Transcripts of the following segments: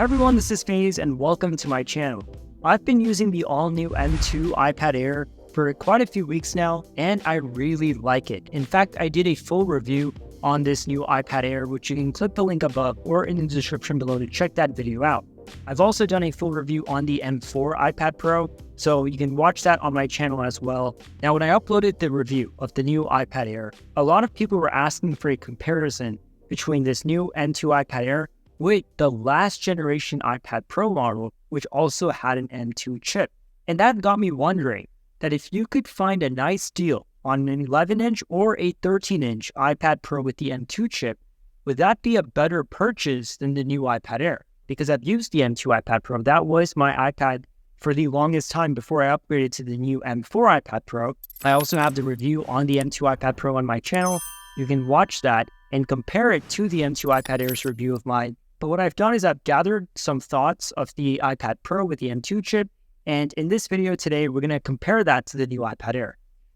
Everyone, this is FaZe and welcome to my channel. I've been using the all-new M2 iPad Air for quite a few weeks now, and I really like it. In fact, I did a full review on this new iPad Air, which you can click the link above or in the description below to check that video out. I've also done a full review on the M4 iPad Pro, so you can watch that on my channel as well. Now, when I uploaded the review of the new iPad Air, a lot of people were asking for a comparison between this new M2 iPad Air with the last generation iPad Pro model, which also had an M2 chip. And that got me wondering that if you could find a nice deal on an 11-inch or a 13-inch iPad Pro with the M2 chip, would that be a better purchase than the new iPad Air? Because I've used the M2 iPad Pro. That was my iPad for the longest time before I upgraded to the new M4 iPad Pro. I also have the review on the M2 iPad Pro on my channel. You can watch that and compare it to the M2 iPad Air's review of mine. But what I've done is I've gathered some thoughts of the iPad Pro with the M2 chip, and in this video today, we're going to compare that to the new iPad Air.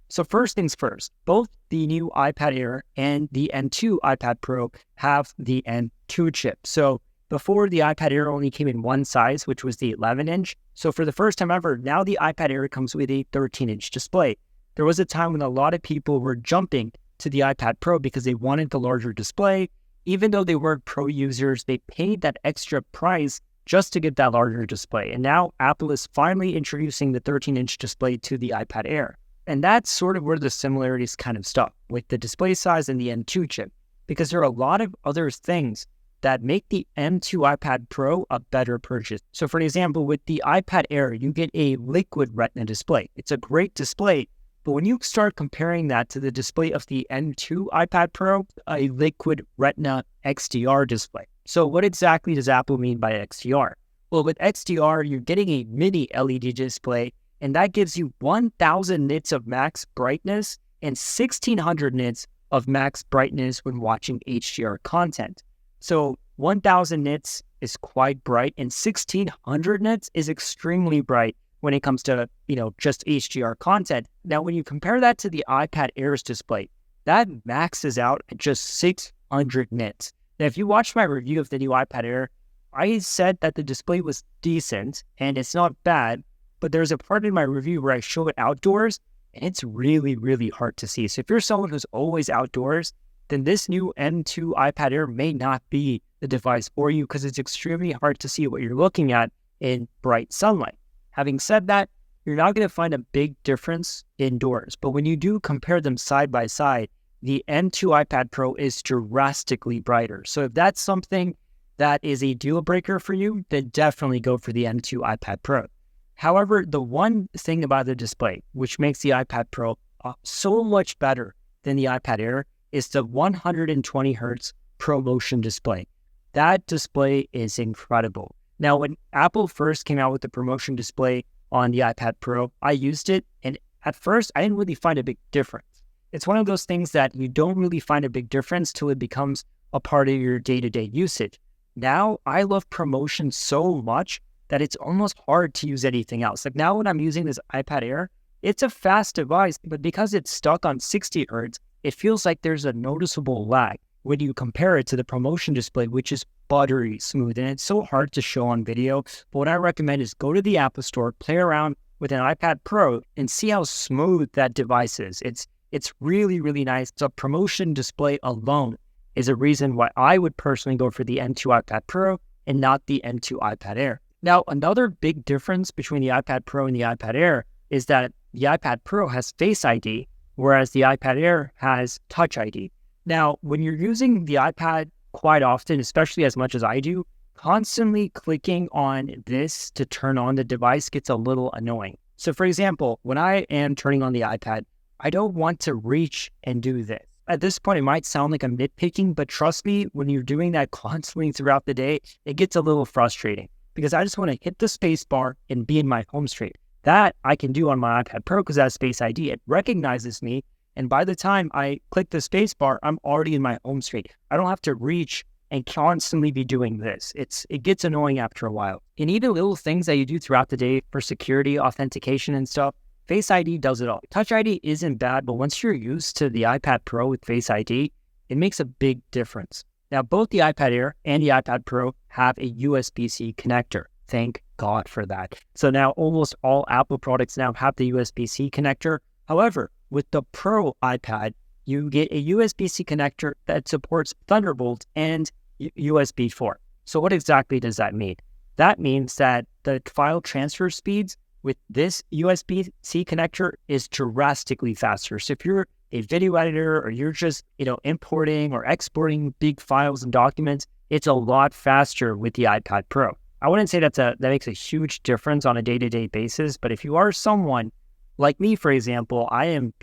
So first things first, both the new iPad Air and the M2 iPad Pro have the M2 chip. So before, the iPad Air only came in one size, which was the 11-inch. So for the first time ever, now the iPad Air comes with a 13-inch display. There was a time when a lot of people were jumping to the iPad Pro because they wanted the larger display. Even though they weren't pro users, they paid that extra price just to get that larger display. And now Apple is finally introducing the 13-inch display to the iPad Air. And that's sort of where the similarities kind of stop with the display size and the M2 chip, because there are a lot of other things that make the M2 iPad Pro a better purchase. So for example, with the iPad Air, you get a liquid retina display. It's a great display, but when you start comparing that to the display of the M2 iPad Pro, a liquid retina XDR display. So what exactly does Apple mean by XDR? Well, with XDR, you're getting a mini LED display, and that gives you 1000 nits of max brightness and 1600 nits of max brightness when watching HDR content. So 1000 nits is quite bright, and 1600 nits is extremely bright when it comes to, just HDR content. Now, when you compare that to the iPad Air's display, that maxes out at just 600 nits. Now, if you watch my review of the new iPad Air, I said that the display was decent and it's not bad, but there's a part in my review where I show it outdoors and it's really, really hard to see. So if you're someone who's always outdoors, then this new M2 iPad Air may not be the device for you because it's extremely hard to see what you're looking at in bright sunlight. Having said that, you're not going to find a big difference indoors, but when you do compare them side by side, the M2 iPad Pro is drastically brighter. So if that's something that is a deal breaker for you, then definitely go for the M2 iPad Pro. However, the one thing about the display, which makes the iPad Pro so much better than the iPad Air, is the 120 Hz ProMotion display. That display is incredible. Now, when Apple first came out with the ProMotion display on the iPad Pro, I used it, and at first, I didn't really find a big difference. It's one of those things that you don't really find a big difference till it becomes a part of your day-to-day usage. Now, I love ProMotion so much that it's almost hard to use anything else. Like now when I'm using this iPad Air, it's a fast device, but because it's stuck on 60 Hz, it feels like there's a noticeable lag when you compare it to the ProMotion display, which is buttery smooth. And it's so hard to show on video. But what I recommend is go to the Apple Store, play around with an iPad Pro, and see how smooth that device is. It's really, really nice. So ProMotion display alone is a reason why I would personally go for the M2 iPad Pro and not the M2 iPad Air. Now, another big difference between the iPad Pro and the iPad Air is that the iPad Pro has Face ID, whereas the iPad Air has Touch ID. Now, when you're using the iPad quite often, especially as much as I do, constantly clicking on this to turn on the device gets a little annoying. So for example, when I am turning on the iPad, I don't want to reach and do this. At this point, it might sound like I'm nitpicking, but trust me, when you're doing that constantly throughout the day, it gets a little frustrating because I just want to hit the space bar and be in my home screen. That I can do on my iPad Pro because it has Face ID. It recognizes me, and by the time I click the space bar, I'm already in my home screen. I don't have to reach and constantly be doing this. It gets annoying after a while. And even little things that you do throughout the day for security, authentication, and stuff, Face ID does it all. Touch ID isn't bad, but once you're used to the iPad Pro with Face ID, it makes a big difference. Now, both the iPad Air and the iPad Pro have a USB-C connector. Thank God for that. So now almost all Apple products now have the USB-C connector. However, with the Pro iPad, you get a USB-C connector that supports Thunderbolt and USB 4. So what exactly does that mean? That means that the file transfer speeds with this USB-C connector is drastically faster. So if you're a video editor or you're just, importing or exporting big files and documents, it's a lot faster with the iPad Pro. I wouldn't say that makes a huge difference on a day-to-day basis, but if you are someone like me, for example, I am,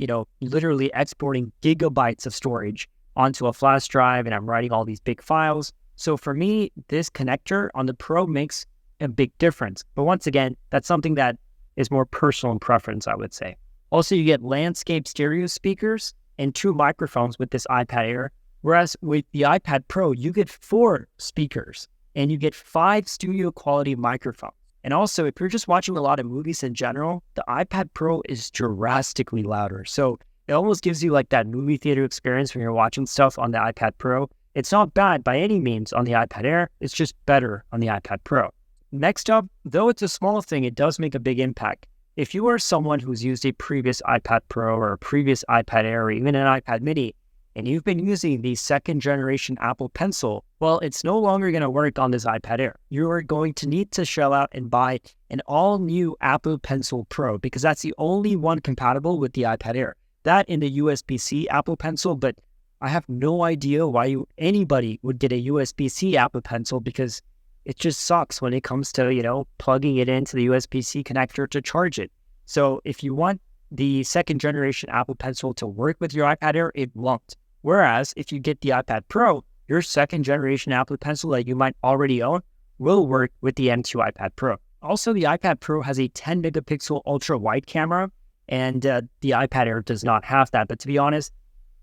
literally exporting gigabytes of storage onto a flash drive and I'm writing all these big files. So for me, this connector on the Pro makes a big difference. But once again, that's something that is more personal preference, I would say. Also, you get landscape stereo speakers and 2 microphones with this iPad Air, whereas with the iPad Pro, you get 4 speakers and you get 5 studio quality microphones. And also, if you're just watching a lot of movies in general, the iPad Pro is drastically louder. So it almost gives you like that movie theater experience when you're watching stuff on the iPad Pro. It's not bad by any means on the iPad Air. It's just better on the iPad Pro. Next up, though it's a small thing, it does make a big impact. If you are someone who's used a previous iPad Pro or a previous iPad Air or even an iPad mini, and you've been using the 2nd generation Apple Pencil, well, it's no longer going to work on this iPad Air. You are going to need to shell out and buy an all-new Apple Pencil Pro because that's the only one compatible with the iPad Air. That in the USB-C Apple Pencil, but I have no idea why anybody would get a USB-C Apple Pencil because it just sucks when it comes to, plugging it into the USB-C connector to charge it. So if you want the 2nd generation Apple Pencil to work with your iPad Air, it won't. Whereas if you get the iPad Pro, your 2nd generation Apple Pencil that you might already own will work with the M2 iPad Pro. Also, the iPad Pro has a 10 megapixel ultra wide camera, and the iPad Air does not have that. But to be honest,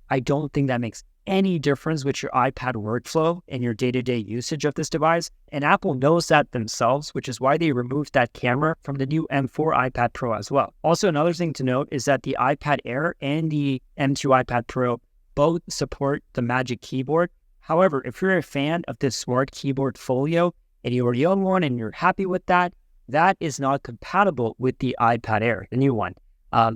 I don't think that makes any difference with your iPad workflow and your day-to-day usage of this device. And Apple knows that themselves, which is why they removed that camera from the new M4 iPad Pro as well. Also, another thing to note is that the iPad Air and the M2 iPad Pro both support the Magic Keyboard. However, if you're a fan of this Smart Keyboard Folio and you already own one and you're happy with that, that is not compatible with the iPad Air, the new one.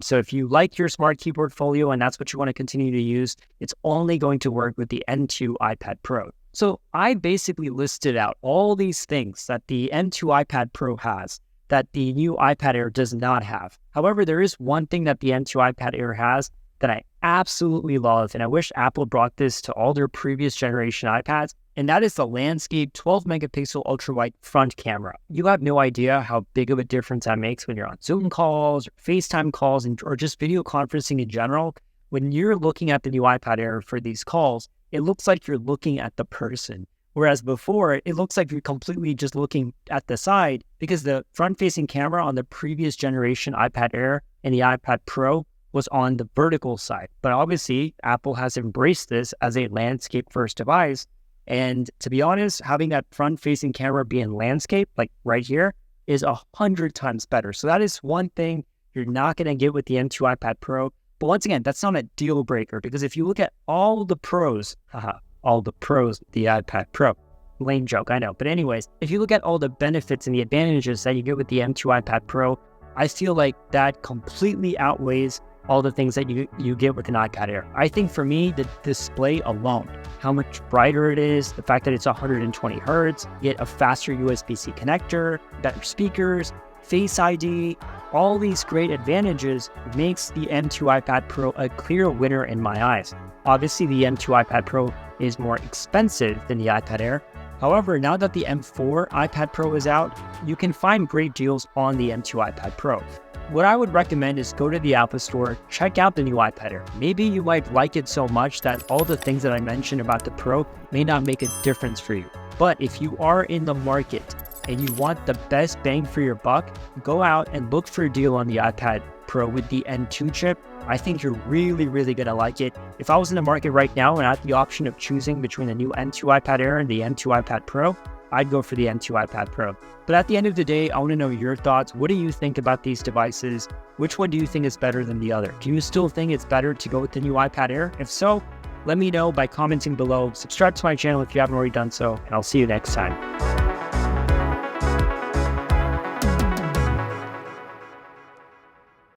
So if you like your Smart Keyboard Folio and that's what you want to continue to use, it's only going to work with the M2 iPad Pro. So I basically listed out all these things that the M2 iPad Pro has that the new iPad Air does not have. However, there is one thing that the M2 iPad Air has that I absolutely love, and I wish Apple brought this to all their previous generation iPads, and that is the landscape 12 megapixel ultra wide front camera. You have no idea how big of a difference that makes when you're on Zoom calls or FaceTime calls or just video conferencing in general. When you're looking at the new iPad Air for these calls, it looks like you're looking at the person. Whereas before, it looks like you're completely just looking at the side because the front-facing camera on the previous generation iPad Air and the iPad Pro was on the vertical side. But obviously, Apple has embraced this as a landscape-first device. And to be honest, having that front-facing camera be in landscape, like right here, is 100 times better. So that is one thing you're not going to get with the M2 iPad Pro. But once again, that's not a deal breaker because if you look at all the pros, the iPad Pro, lame joke, I know. But anyways, if you look at all the benefits and the advantages that you get with the M2 iPad Pro, I feel like that completely outweighs all the things that you get with an iPad Air. I think for me, the display alone, how much brighter it is, the fact that it's 120 hertz, you get a faster USB-C connector, better speakers, Face ID, all these great advantages makes the M2 iPad Pro a clear winner in my eyes. Obviously, the M2 iPad Pro is more expensive than the iPad Air. However, now that the M4 iPad Pro is out, you can find great deals on the M2 iPad Pro. What I would recommend is go to the Apple Store, check out the new iPad Air. Maybe you might like it so much that all the things that I mentioned about the Pro may not make a difference for you. But if you are in the market and you want the best bang for your buck, go out and look for a deal on the iPad Pro with the M2 chip. I think you're really going to like it. If I was in the market right now and I had the option of choosing between the new M2 iPad Air and the M2 iPad Pro, I'd go for the M2 iPad Pro. But at the end of the day, I want to know your thoughts. What do you think about these devices? Which one do you think is better than the other? Do you still think it's better to go with the new iPad Air? If so, Let me know by commenting below. Subscribe to my channel if you haven't already done so, and I'll see you next time.